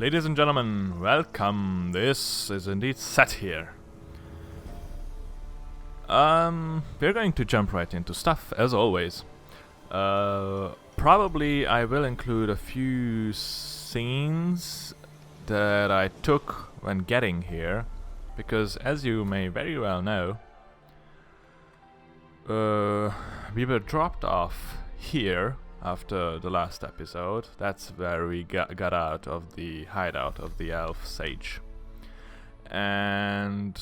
Ladies and gentlemen, welcome. This is indeed Set here. We're going to jump right into stuff, as always. Probably I will include a few scenes that I took when getting here, because as you may very well know, we were dropped off here after the last episode. That's where we got out of the hideout of the elf sage. And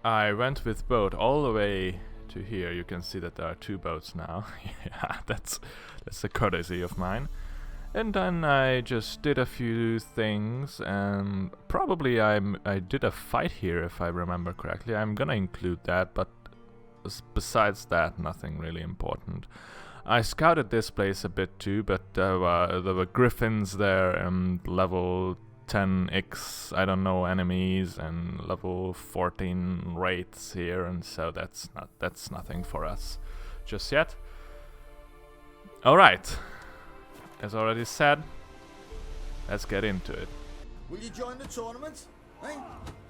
I went with boat all the way to here. You can see that there are two boats now. Yeah, that's a courtesy of mine. And then I just did a few things, and probably I did a fight here if I remember correctly. I'm gonna include that, but besides that, nothing really important. I scouted this place a bit too, but there were griffins there and level 10x, I don't know, enemies, and level 14 wraiths here, and so that's nothing for us just yet. Alright, as already said, let's get into it. Will you join the tournament? Eh?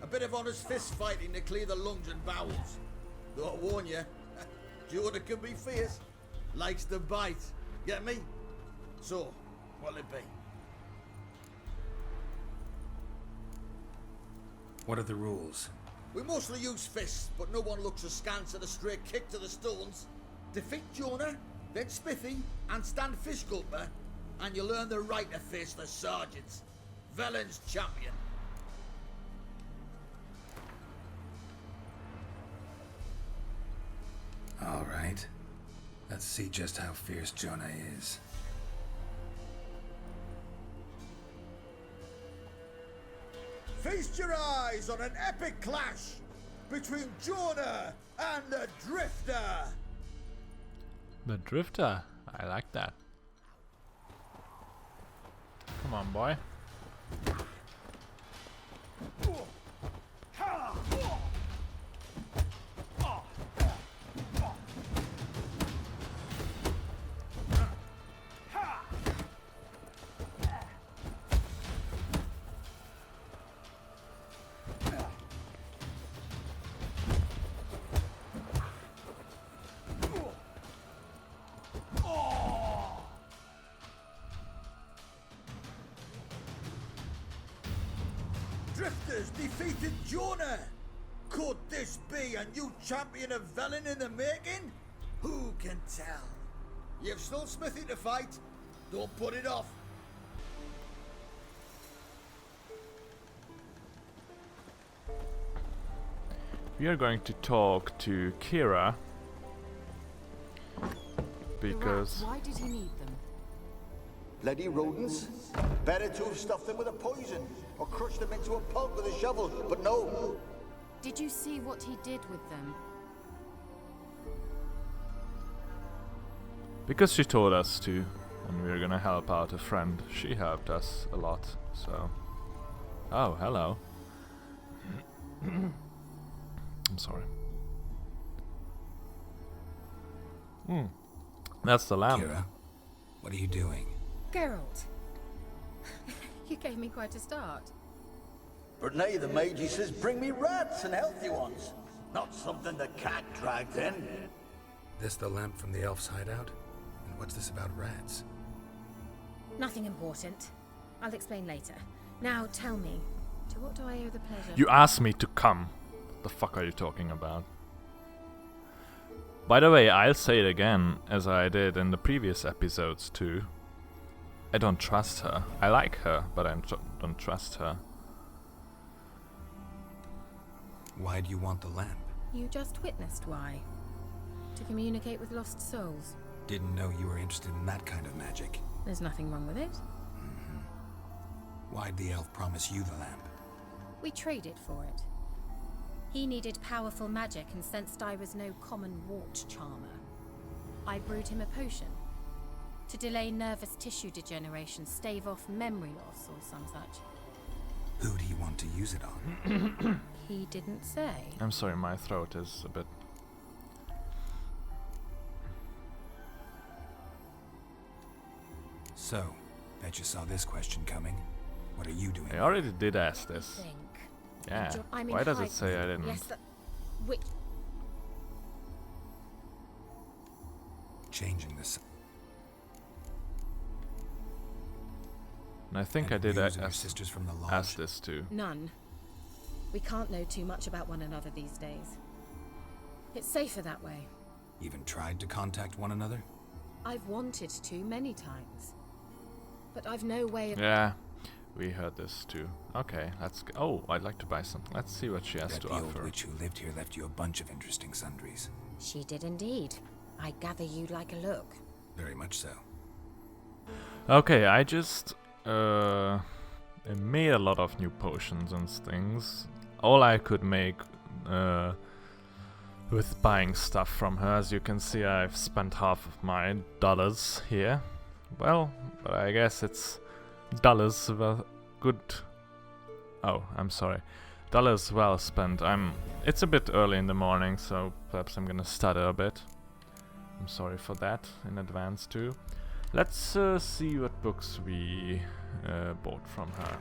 A bit of honest fist fighting to clear the lungs and bowels. Though I warn you, Jordan can be fierce. Likes to bite. Get me? So, what'll it be? What are the rules? We mostly use fists, but no one looks askance at a straight kick to the stones. Defeat Jonah, then Smithy, and stand fish gulper, and you'll earn the right to face the sergeants. Velen's champion. All right. Let's see just how fierce Jonah is. Feast your eyes on an epic clash between Jonah and the Drifter. The Drifter, I like that. Come on, boy. Drifters defeated Jonah! Could this be a new champion of Velen in the making? Who can tell? You've still Smithy to fight. Don't put it off. We are going to talk to Keira, because Why did he need them? Bloody rodents. Better to have stuffed them with a poison or crushed them into a pulp with a shovel, but no. Did you see what he did with them? because she told us to, and we were gonna help out a friend. She helped us a lot, so. Oh, hello. I'm sorry. That's the lamp. Keira, what are you doing? Geralt. You gave me quite a start. But now the mage says, bring me rats and healthy ones. Not something the cat dragged in. This the lamp from the elf's hideout? And what's this about rats? Nothing important. I'll explain later. Now tell me, to what do I owe the pleasure? You asked me to come. What the fuck are you talking about? By the way, I'll say it again, as I did in the previous episodes too. I don't trust her. I like her, but I don't trust her. Why do you want the lamp? You just witnessed why. To communicate with lost souls. Didn't know you were interested in that kind of magic. There's nothing wrong with it. Why'd the elf promise you the lamp? We traded for it. He needed powerful magic and sensed I was no common wart charmer. I brewed him a potion. To delay nervous tissue degeneration, stave off memory loss or some such. Who do you want to use it on? He didn't say. I'm sorry, my throat is a bit... So, Bet you saw this question coming. What are you doing? I already did ask this. Think. Yeah. I'm in Why does hide- it say I didn't? Yes, that... Which... Changing this. And I think I Any did news of your sisters from the lodge? ask this too. None. We can't know too much about one another these days. It's safer that way. Even tried to contact one another? I've wanted to many times. But I've no way of... Yeah, we heard this too. Okay, let's go. Oh, I'd like to buy something. Let's see what she has Bet to the old offer. witch who lived here left you a bunch of interesting sundries. She did indeed. I gather you'd like a look. Very much so. Okay, I just made a lot of new potions and things. All I could make with buying stuff from her. As you can see, I've spent half of my dollars here. Well, but I guess it's dollars well good. Oh, I'm sorry. Dollars well spent. It's a bit early in the morning, so perhaps I'm gonna stutter a bit. I'm sorry for that in advance too. Let's see what books we bought from her.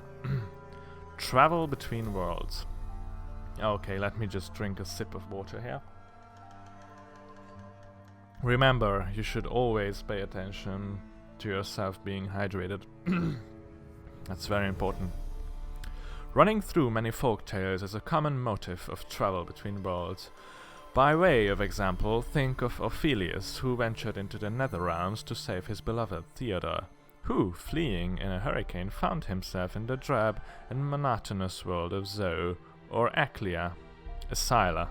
Travel Between Worlds. Okay, let me just drink a sip of water here. Remember, you should always pay attention to yourself being hydrated. That's very important. Running through many folk tales is a common motive of travel between worlds. By way of example, think of Ophelius, who ventured into the nether realms to save his beloved Theodore, who, fleeing in a hurricane, found himself in the drab and monotonous world of Zoe, or Aclia, Scylla,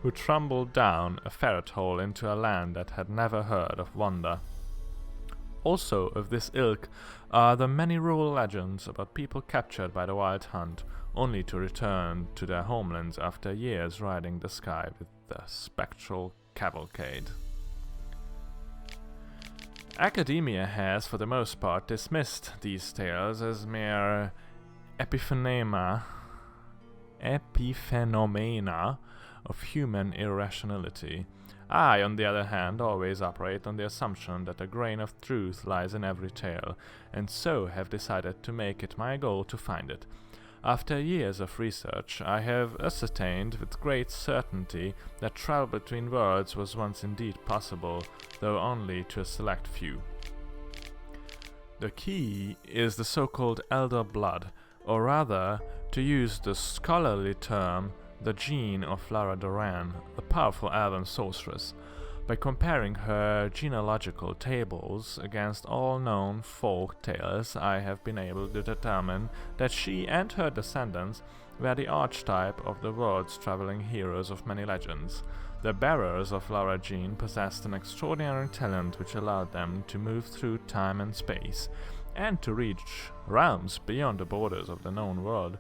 who tumbled down a ferret hole into a land that had never heard of wonder. Also of this ilk are the many rural legends about people captured by the wild hunt, only to return to their homelands after years riding the sky with the spectral cavalcade. Academia has, for the most part, dismissed these tales as mere epiphenomena of human irrationality. I, on the other hand, always operate on the assumption that a grain of truth lies in every tale, and so have decided to make it my goal to find it. After years of research, I have ascertained with great certainty that travel between worlds was once indeed possible, though only to a select few. The key is the so-called elder blood, or rather, to use the scholarly term, the gene of Lara Doran, a powerful elven sorceress. By comparing her genealogical tables against all known folk tales, I have been able to determine that she and her descendants were the archetype of the world's traveling heroes of many legends. The bearers of Lara gene possessed an extraordinary talent which allowed them to move through time and space, and to reach realms beyond the borders of the known world.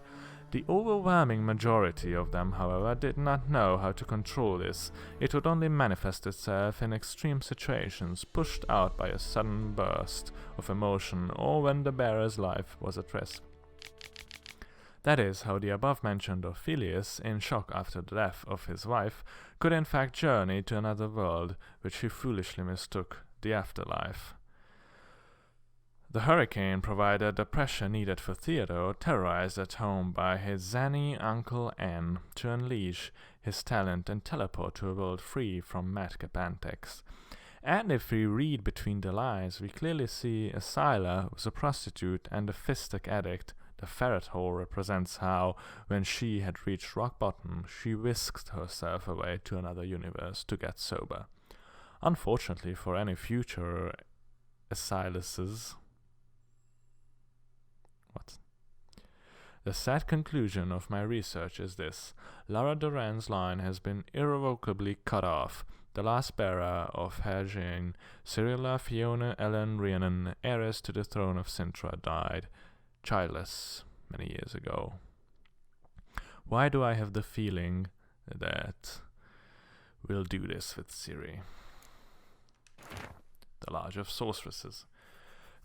The overwhelming majority of them, however, did not know how to control this. It would only manifest itself in extreme situations, pushed out by a sudden burst of emotion, or when the bearer's life was at risk. That is how the above-mentioned Ophelius, in shock after the death of his wife, could in fact journey to another world, which he foolishly mistook the afterlife. The hurricane provided the pressure needed for Theodore, terrorized at home by his zany Uncle N, to unleash his talent and teleport to a world free from madcap antics. And if we read between the lines, we clearly see Scylla was a prostitute and a fistic addict. The ferret hole represents how, when she had reached rock bottom, she whisked herself away to another universe to get sober. Unfortunately for any future Asyluses, the sad conclusion of my research is this: Lara Doran's line has been irrevocably cut off. The last bearer of her gene, Cyrilla Fiona Ellen Rhiannon, heiress to the throne of Sintra, died childless many years ago. Why do I have the feeling that we'll do this with Ciri? The Lodge of Sorceresses.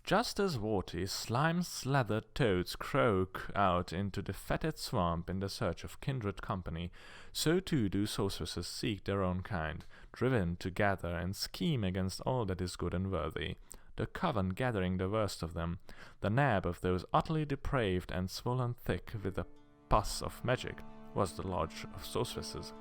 Just as warty, slime-slathered toads croak out into the fetid swamp in the search of kindred company, so too do sorceresses seek their own kind, driven to gather and scheme against all that is good and worthy. the coven gathering the worst of them, the nab of those utterly depraved and swollen thick with the pus of magic, was the lodge of sorceresses.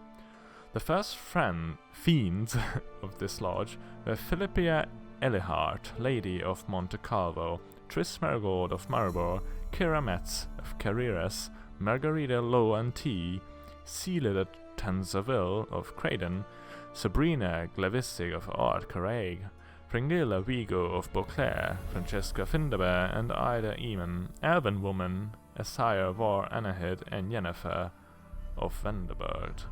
The first fiends of this lodge were Philippia Elihart, Lady of Monte Calvo, Tris Marigold of Maribor, Keira Metz of Keiras, Margarita Low-Antee, Celia Tanzaville of Craden, Sabrina Glavissig of Ard Caraig, Fringilla Vigo of Beauclair, Francesca Findaber and Ida Eamon, Elven Woman, Asire Var Anahid, and Yennefer of Venderbird.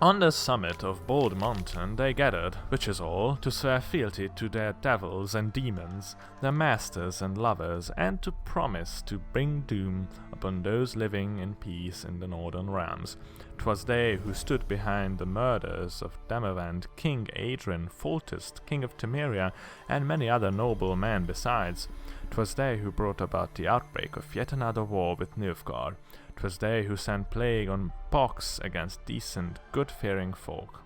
On the summit of Bald Mountain they gathered, witches all, to swear fealty to their devils and demons, their masters and lovers, and to promise to bring doom upon those living in peace in the northern realms. 'Twas they who stood behind the murders of Damavand, King Adrian, Foltest, King of Temeria, and many other noble men besides. 'Twas they who brought about the outbreak of yet another war with Nilfgaard. 'Twas they who sent plague on pox against decent, God-fearing folk.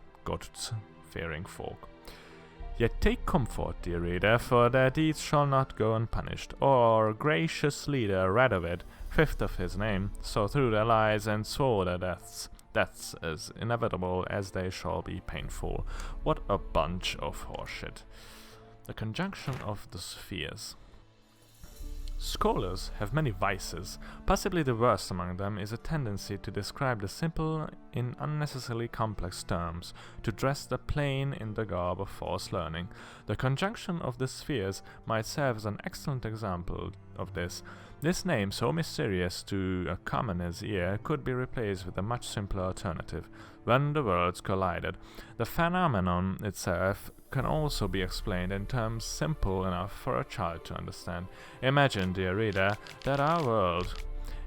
Yet take comfort, dear reader, for their deeds shall not go unpunished. Our gracious leader, Radovid, fifth of his name, saw through their lies and swore their deaths as inevitable as they shall be painful. What a bunch of horseshit. The conjunction of the spheres. Scholars have many vices. Possibly the worst among them is a tendency to describe the simple in unnecessarily complex terms, to dress the plain in the garb of false learning. The conjunction of the spheres might serve as an excellent example of this. This name, so mysterious to a commoner's ear, could be replaced with a much simpler alternative: when the worlds collided. The phenomenon itself can also be explained in terms simple enough for a child to understand. Imagine, dear reader, that our world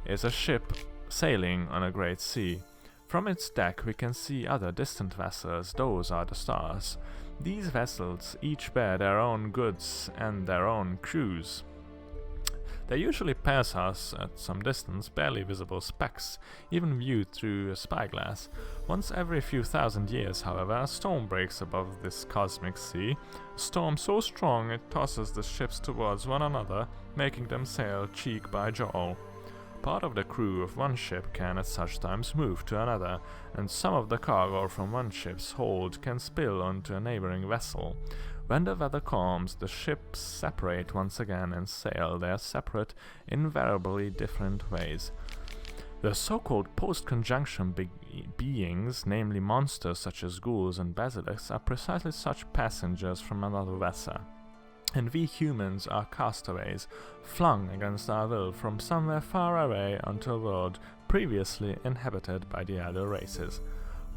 is a ship sailing on a great sea. From its deck we can see other distant vessels. Those are the stars. These vessels each bear their own goods and their own crews. They usually pass us at some distance, barely visible specks, even viewed through a spyglass. Once every few thousand years, however, a storm breaks above this cosmic sea, a storm so strong it tosses the ships towards one another, making them sail cheek by jowl. Part of the crew of one ship can at such times move to another, and some of the cargo from one ship's hold can spill onto a neighboring vessel. When the weather calms, the ships separate once again and sail their separate, invariably different ways. The so-called post-conjunction beings, namely monsters such as ghouls and basilisks, are precisely such passengers from another vessel. And we humans are castaways, flung against our will from somewhere far away onto a world previously inhabited by the other races.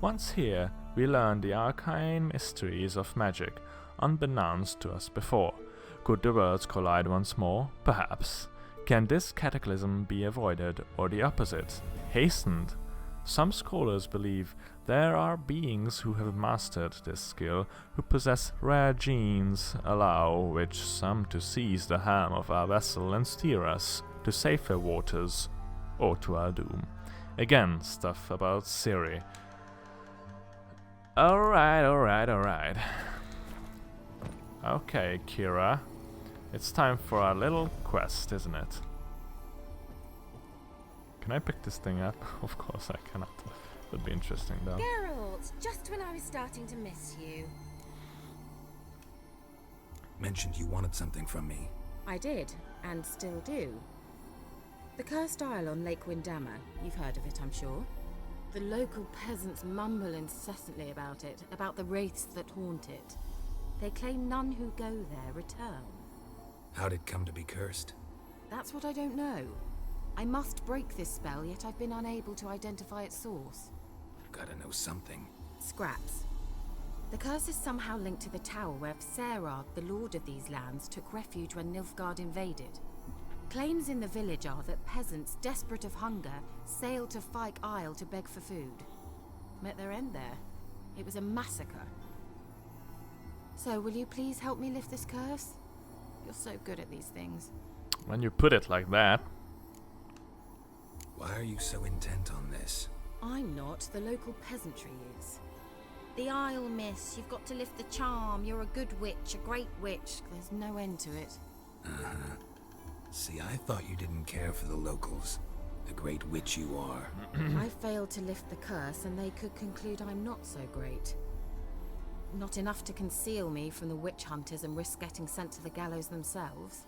Once here, we learn the arcane mysteries of magic, unbeknownst to us before. Could the worlds collide once more? Perhaps. Can this cataclysm be avoided, or the opposite, hastened? Some scholars believe there are beings who have mastered this skill, who possess rare genes, allow which some to seize the helm of our vessel and steer us to safer waters, or to our doom. Again, stuff about Siri. Alright. Okay, Keira. It's time for our little quest, isn't it? Can I pick this thing up? Of course I cannot. Would be interesting though. Geralt, just when I was starting to miss you. Mentioned you wanted something from me. I did, and still do. The cursed isle on Lake Windammer. You've heard of it, I'm sure. The local peasants mumble incessantly about it, about the wraiths that haunt it. They claim none who go there return. How'd it come to be cursed? That's what I don't know. I must break this spell, yet I've been unable to identify its source. Gotta know something. Scraps. The curse is somehow linked to the tower where Serard, the lord of these lands, took refuge when Nilfgaard invaded. Claims in the village are that peasants, desperate of hunger, sailed to Fyke Isle to beg for food. Met their end there. It was a massacre. So, will you please help me lift this curse? You're so good at these things. When you put it like that. Why are you so intent on this? I'm not. The local peasantry is. The Isle, miss. You've got to lift the charm. You're a good witch, a great witch. There's no end to it. Uh-huh. See, I thought you didn't care for the locals. The great witch you are. I failed to lift the curse, and they could conclude I'm not so great. Not enough to conceal me from the witch hunters and risk getting sent to the gallows themselves.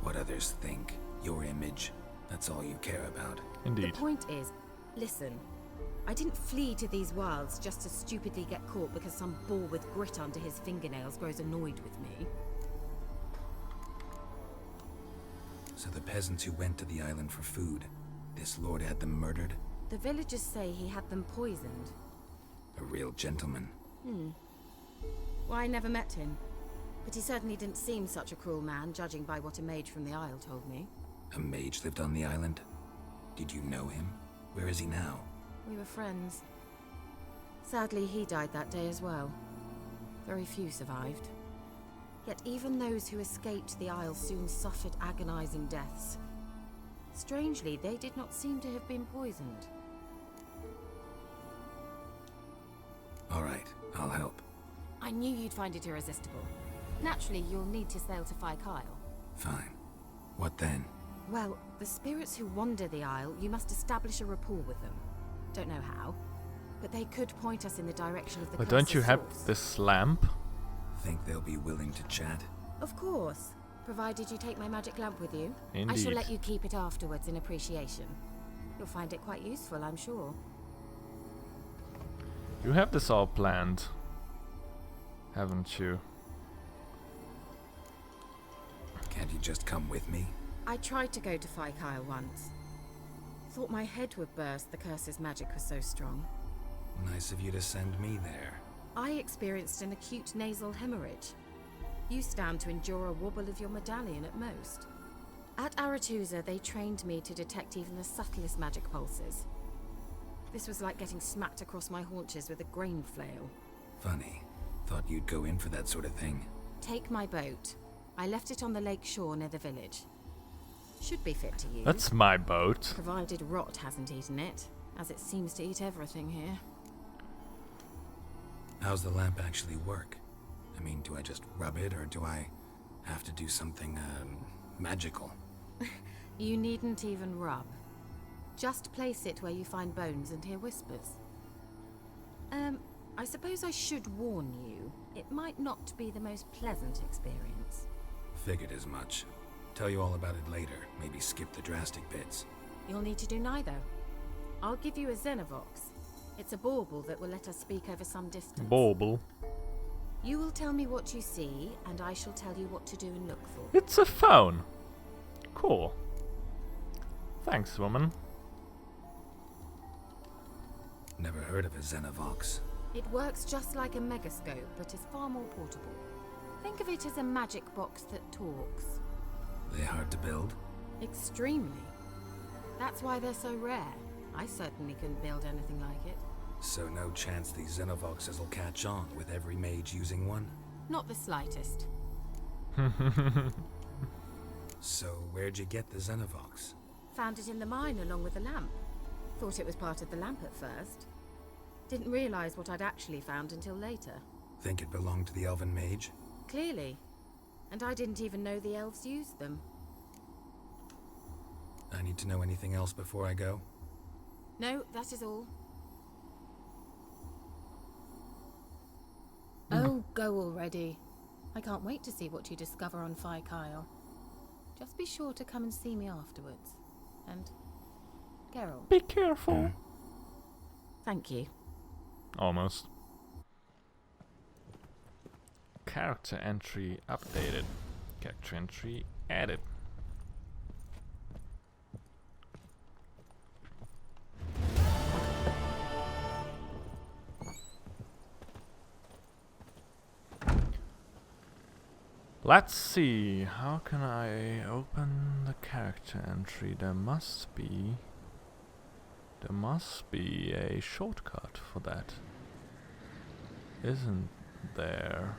What others think, your image, that's all you care about. Indeed. The point is, listen, I didn't flee to these wilds just to stupidly get caught because some boar with grit under his fingernails grows annoyed with me. So the peasants who went to the island for food, this lord had them murdered? The villagers say he had them poisoned. A real gentleman. Well, I never met him, but he certainly didn't seem such a cruel man, judging by what a mage from the Isle told me. A mage lived on the island? Did you know him? Where is he now? We were friends. Sadly, he died that day as well. Very few survived. Yet even those who escaped the Isle soon suffered agonizing deaths. Strangely, they did not seem to have been poisoned. All right, I'll help. I knew you'd find it irresistible. Naturally, you'll need to sail to Kyle. Fine. What then? Well, the spirits who wander the Isle, you must establish a rapport with them. Don't know how, but they could point us in the direction of the But don't you curse's have source. this lamp? Think they'll be willing to chat? Of course, provided you take my magic lamp with you. Indeed. I shall let you keep it afterwards in appreciation. You'll find it quite useful, I'm sure. You have this all planned, haven't you? Can't you just come with me? I tried to go to Kyle once. Thought my head would burst, the curse's magic was so strong. Nice of you to send me there. I experienced an acute nasal hemorrhage. You stand to endure a wobble of your medallion at most. At Aretusa, they trained me to detect even the subtlest magic pulses. This was like getting smacked across my haunches with a grain flail. Funny. Thought you'd go in for that sort of thing. Take my boat. I left it on the lake shore near the village. Should be fit to use. That's my boat. Provided rot hasn't eaten it, as it seems to eat everything here. How's the lamp actually work? I mean, do I just rub it, or do I have to do something, magical? You needn't even rub. Just place it where you find bones and hear whispers. I suppose I should warn you, it might not be the most pleasant experience. Figured as much. Tell you all about it later, maybe skip the drastic bits. You'll need to do neither. I'll give you a Xenovox. It's a bauble that will let us speak over some distance. Bauble. You will tell me what you see, and I shall tell you what to do and look for. It's a phone. Cool. Thanks, woman. Never heard of a Xenovox. It works just like a megascope, but is far more portable. Think of it as a magic box that talks. They hard to build? Extremely. That's why they're so rare. I certainly couldn't build anything like it. So no chance these Xenovoxes will catch on with every mage using one? Not the slightest. So where'd you get the Xenovox? Found it in the mine along with the lamp. Thought it was part of the lamp at first. Didn't realize what I'd actually found until later. Think it belonged to the elven mage? Clearly. And I didn't even know the elves used them. I need to know anything else before I go? No, that is all. Oh, go already. I can't wait to see what you discover on Kyle. Just be sure to come and see me afterwards. And Geralt. Be careful. Thank you. Almost. Character entry updated. Character entry added. Let's see, how can I open the character entry? There must be a shortcut for that, isn't there?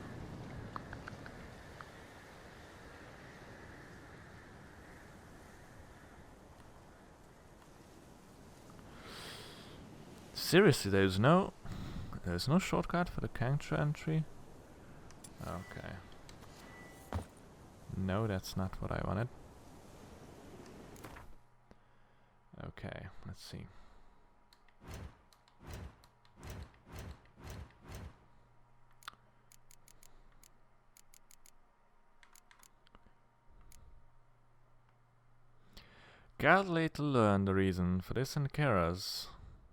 Seriously, there's no There's no shortcut for the counter entry? Okay. No, that's not what I wanted. Okay, let's see. Gerd later learned the reason for this, and Keiras'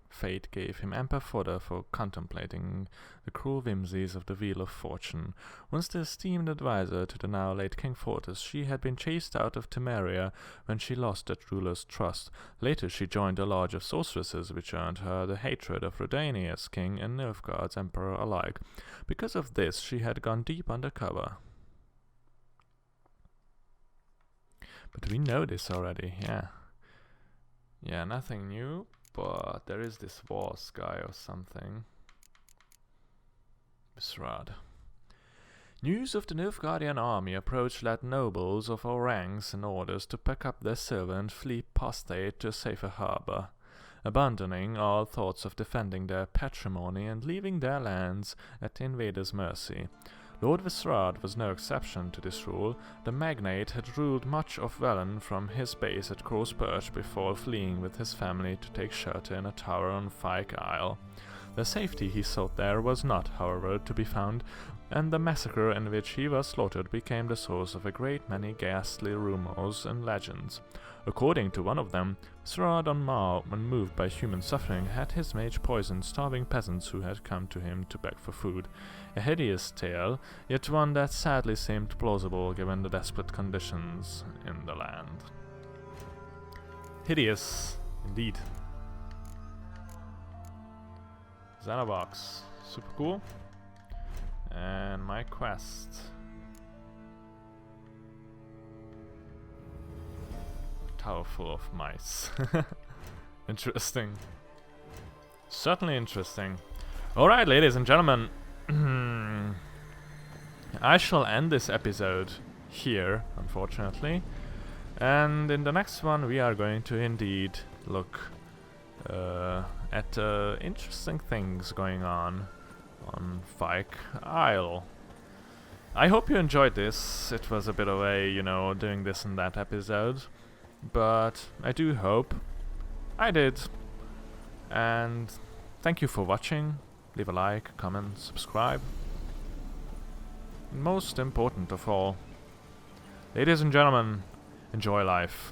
fate gave him ample fodder for contemplating the cruel whimsies of the Wheel of Fortune. Once the esteemed advisor to the now late King Fortis, she had been chased out of Temeria when she lost that ruler's trust. Later she joined a lodge of sorceresses, which earned her the hatred of Redania's king and Nilfgaard's emperor alike. Because of this, she had gone deep undercover. But we know this already, yeah. Yeah, nothing new, but there is this Wars guy or something. Visrad. News of the Nilfgaardian army approached led nobles of all ranks and orders to pack up their silver and flee postate to a safer harbor, abandoning all thoughts of defending their patrimony and leaving their lands at the invaders' mercy. Lord Visrad was no exception to this rule. The magnate had ruled much of Velen from his base at Crow's Perch before fleeing with his family to take shelter in a tower on Fyke Isle. The safety he sought there was not, however, to be found, and the massacre in which he was slaughtered became the source of a great many ghastly rumors and legends. According to one of them, Visrad on Mar, when moved by human suffering, had his mage poison starving peasants who had come to him to beg for food. A hideous tale, yet one that sadly seemed plausible given the desperate conditions in the land. Hideous, indeed. Xenobox, super cool. And my quest. Tower full of mice. Interesting. Certainly interesting. Alright, ladies and gentlemen. I shall end this episode here, unfortunately. And in the next one we are going to indeed look at interesting things going on Fyke Isle. I hope you enjoyed this. It was a bit of a, doing this and that episode. But I do hope I did. And thank you for watching. Leave a like, comment, subscribe. Most important of all, ladies and gentlemen, enjoy life.